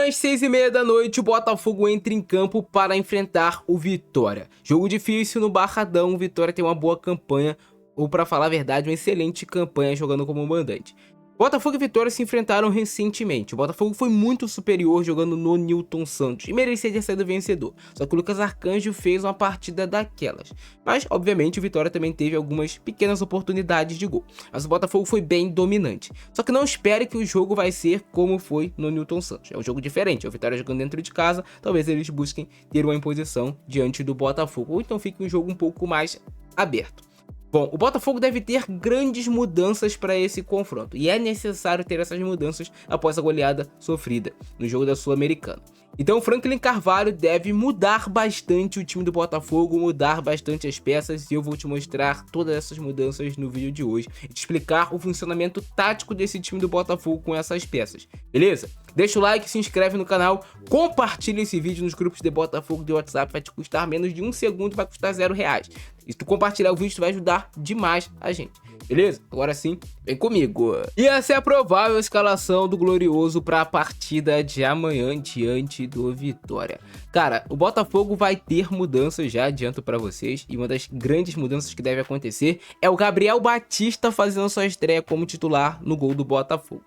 Amanhã às 6h30 da noite, o Botafogo entra em campo para enfrentar o Vitória. Jogo difícil no Barradão, o Vitória tem uma boa campanha, ou para falar a verdade, uma excelente campanha jogando como mandante. Botafogo e Vitória se enfrentaram recentemente. O Botafogo foi muito superior jogando no Newton Santos e merecia ter saído vencedor. Só que o Lucas Arcanjo fez uma partida daquelas. Mas, obviamente, o Vitória também teve algumas pequenas oportunidades de gol. Mas o Botafogo foi bem dominante. Só que não espere que o jogo vai ser como foi no Newton Santos. É um jogo diferente. É o Vitória jogando dentro de casa. Talvez eles busquem ter uma imposição diante do Botafogo. Ou então fique um jogo um pouco mais aberto. Bom, o Botafogo deve ter grandes mudanças para esse confronto, e é necessário ter essas mudanças após a goleada sofrida no jogo da Sul-Americana. Então o Franklin Carvalho deve mudar bastante o time do Botafogo, mudar bastante as peças, e eu vou te mostrar todas essas mudanças no vídeo de hoje e te explicar o funcionamento tático desse time do Botafogo com essas peças, beleza? Deixa o like, se inscreve no canal, compartilha esse vídeo nos grupos de Botafogo de WhatsApp, vai te custar menos de 1 segundo, vai custar R$0. E se tu compartilhar o vídeo, tu vai ajudar demais a gente, beleza? Agora sim, vem comigo. E essa é a provável escalação do Glorioso para a partida de amanhã diante do Vitória. Cara, o Botafogo vai ter mudanças, já adianto para vocês, e uma das grandes mudanças que deve acontecer é o Gabriel Batista fazendo sua estreia como titular no gol do Botafogo.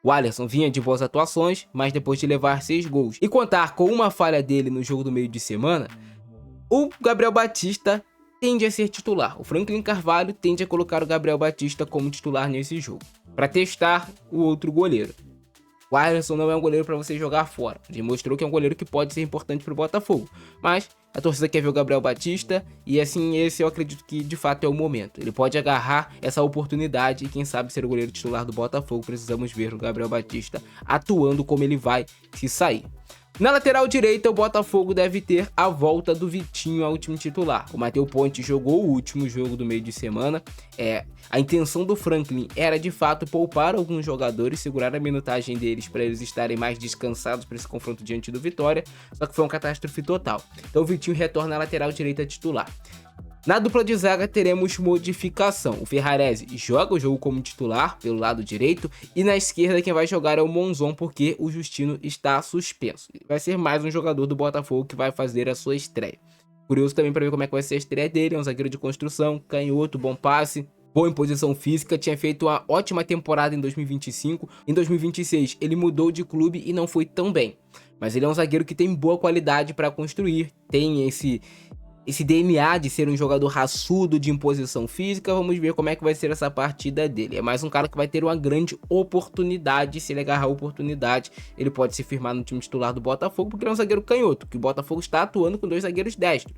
O Alisson vinha de boas atuações, mas depois de levar 6 gols e contar com uma falha dele no jogo do meio de semana, o Gabriel Batista tende a ser titular. O Franklin Carvalho tende a colocar o Gabriel Batista como titular nesse jogo, para testar o outro goleiro. O Alisson não é um goleiro para você jogar fora. Ele mostrou que é um goleiro que pode ser importante para o Botafogo, mas a torcida quer ver o Gabriel Batista e assim esse eu acredito que de fato é o momento. Ele pode agarrar essa oportunidade e quem sabe ser o goleiro titular do Botafogo. Precisamos ver o Gabriel Batista atuando como ele vai se sair. Na lateral direita, o Botafogo deve ter a volta do Vitinho ao time titular. O Matheus Ponte jogou o último jogo do meio de semana. A intenção do Franklin era de fato poupar alguns jogadores, segurar a minutagem deles para eles estarem mais descansados para esse confronto diante do Vitória. Só que foi uma catástrofe total. Então o Vitinho retorna à lateral direita titular. Na dupla de zaga teremos modificação. O Ferrarese joga o jogo como titular pelo lado direito e na esquerda quem vai jogar é o Monzon porque o Justino está suspenso. Vai ser mais um jogador do Botafogo que vai fazer a sua estreia. Curioso também para ver como é que vai ser a estreia dele. É um zagueiro de construção, canhoto, bom passe, boa em posição física, tinha feito uma ótima temporada em 2025. Em 2026 ele mudou de clube e não foi tão bem. Mas ele é um zagueiro que tem boa qualidade para construir, tem esse DNA de ser um jogador raçudo de imposição física. Vamos ver como é que vai ser essa partida dele. É mais um cara que vai ter uma grande oportunidade. Se ele agarrar a oportunidade, ele pode se firmar no time titular do Botafogo, porque ele é um zagueiro canhoto, que o Botafogo está atuando com 2 zagueiros destros.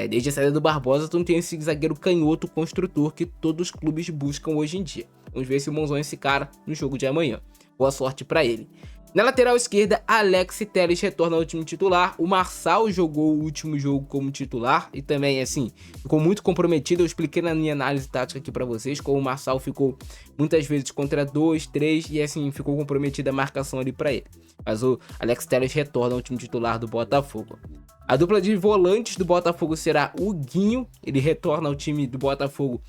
Desde a saída do Barbosa, tu não tem esse zagueiro canhoto construtor que todos os clubes buscam hoje em dia. Vamos ver se o Monzon é esse cara no jogo de amanhã. Boa sorte para ele. Na lateral esquerda, Alex Telles retorna ao time titular. O Marçal jogou o último jogo como titular e também, assim, ficou muito comprometido. Eu expliquei na minha análise tática aqui pra vocês como o Marçal ficou muitas vezes contra 2, 3 e, assim, ficou comprometida a marcação ali pra ele. Mas o Alex Telles retorna ao time titular do Botafogo. A dupla de volantes do Botafogo será o Guinho. Ele retorna ao time do Botafogo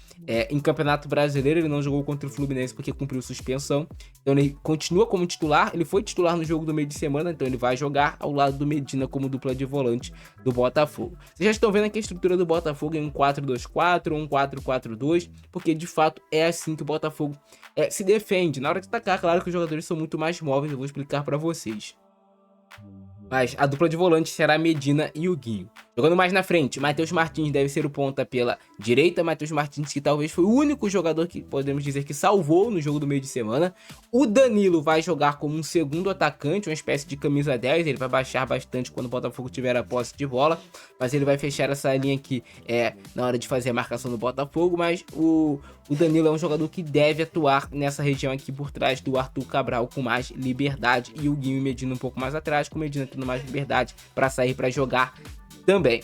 em Campeonato Brasileiro. Ele não jogou contra o Fluminense porque cumpriu suspensão. Então ele continua como titular. Ele foi titular no jogo do meio de semana. Então ele vai jogar ao lado do Medina como dupla de volante do Botafogo. Vocês já estão vendo aqui a estrutura do Botafogo em um 4-2-4 ou um 4-4-2. Porque de fato é assim que o Botafogo se defende. Na hora de atacar, claro que os jogadores são muito mais móveis. Eu vou explicar para vocês. Mas a dupla de volante será Medina e o Guinho. Jogando mais na frente, Matheus Martins deve ser o ponta pela direita. Matheus Martins que talvez foi o único jogador que podemos dizer que salvou no jogo do meio de semana. O Danilo vai jogar como um segundo atacante, uma espécie de camisa 10. Ele vai baixar bastante quando o Botafogo tiver a posse de bola. Mas ele vai fechar essa linha aqui na hora de fazer a marcação do Botafogo. Mas o Danilo é um jogador que deve atuar nessa região aqui por trás do Arthur Cabral com mais liberdade. E o Guinho e Medina um pouco mais atrás, com o Medina tendo mais liberdade para sair para jogar também.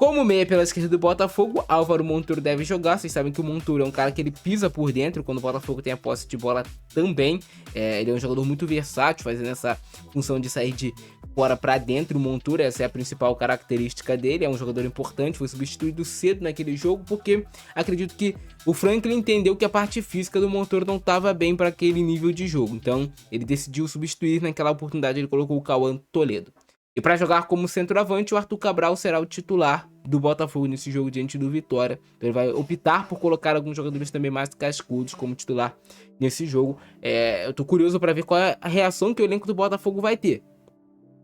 Como meia pela esquerda do Botafogo, Álvaro Montoro deve jogar. Vocês sabem que o Montoro é um cara que ele pisa por dentro quando o Botafogo tem a posse de bola também. Ele é um jogador muito versátil, fazendo essa função de sair de fora para dentro. O Montoro, essa é a principal característica dele. É um jogador importante, foi substituído cedo naquele jogo, porque acredito que o Franklin entendeu que a parte física do Montoro não estava bem para aquele nível de jogo. Então ele decidiu substituir. Naquela oportunidade ele colocou o Cauã Toledo. E para jogar como centroavante, o Arthur Cabral será o titular do Botafogo nesse jogo diante do Vitória. Então ele vai optar por colocar alguns jogadores também mais cascudos como titular nesse jogo. Eu tô curioso para ver qual é a reação que o elenco do Botafogo vai ter.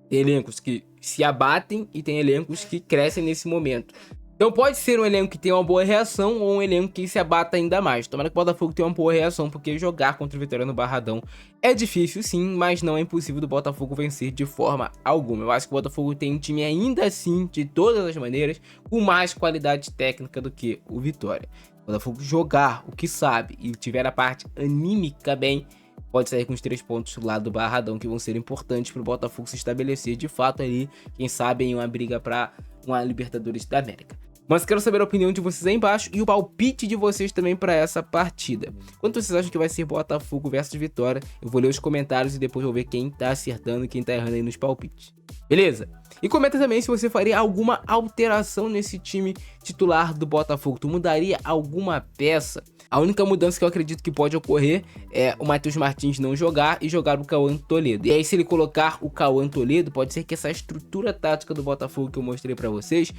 Tem elencos que se abatem e tem elencos que crescem nesse momento. Então pode ser um elenco que tenha uma boa reação ou um elenco que se abata ainda mais. Tomara que o Botafogo tenha uma boa reação, porque jogar contra o Vitória no Barradão é difícil sim, mas não é impossível do Botafogo vencer de forma alguma. Eu acho que o Botafogo tem um time ainda assim, de todas as maneiras, com mais qualidade técnica do que o Vitória. O Botafogo jogar o que sabe e tiver a parte anímica bem, pode sair com os 3 pontos lá do Barradão, que vão ser importantes para o Botafogo se estabelecer de fato ali, quem sabe em uma briga para uma Libertadores da América. Mas quero saber a opinião de vocês aí embaixo e o palpite de vocês também para essa partida. Quanto vocês acham que vai ser Botafogo versus Vitória? Eu vou ler os comentários e depois vou ver quem tá acertando e quem tá errando aí nos palpites. Beleza? E comenta também se você faria alguma alteração nesse time titular do Botafogo. Tu mudaria alguma peça? A única mudança que eu acredito que pode ocorrer é o Matheus Martins não jogar e jogar o Cauã Toledo. E aí, se ele colocar o Cauã Toledo, pode ser que essa estrutura tática do Botafogo que eu mostrei pra vocês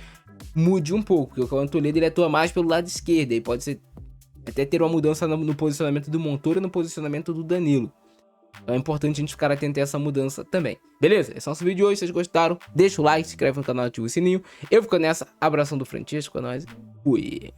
mude um pouco, porque o Cauã Toledo ele atua mais pelo lado esquerdo, e pode ser até ter uma mudança no posicionamento do Montoro e no posicionamento do Danilo. Então é importante a gente ficar atento a essa mudança também. Beleza? Esse é o nosso vídeo de hoje. Se vocês gostaram, deixa o like, se inscreve no canal, ativa o sininho. Eu fico nessa. Abração do Francisco, é nóis. Fui.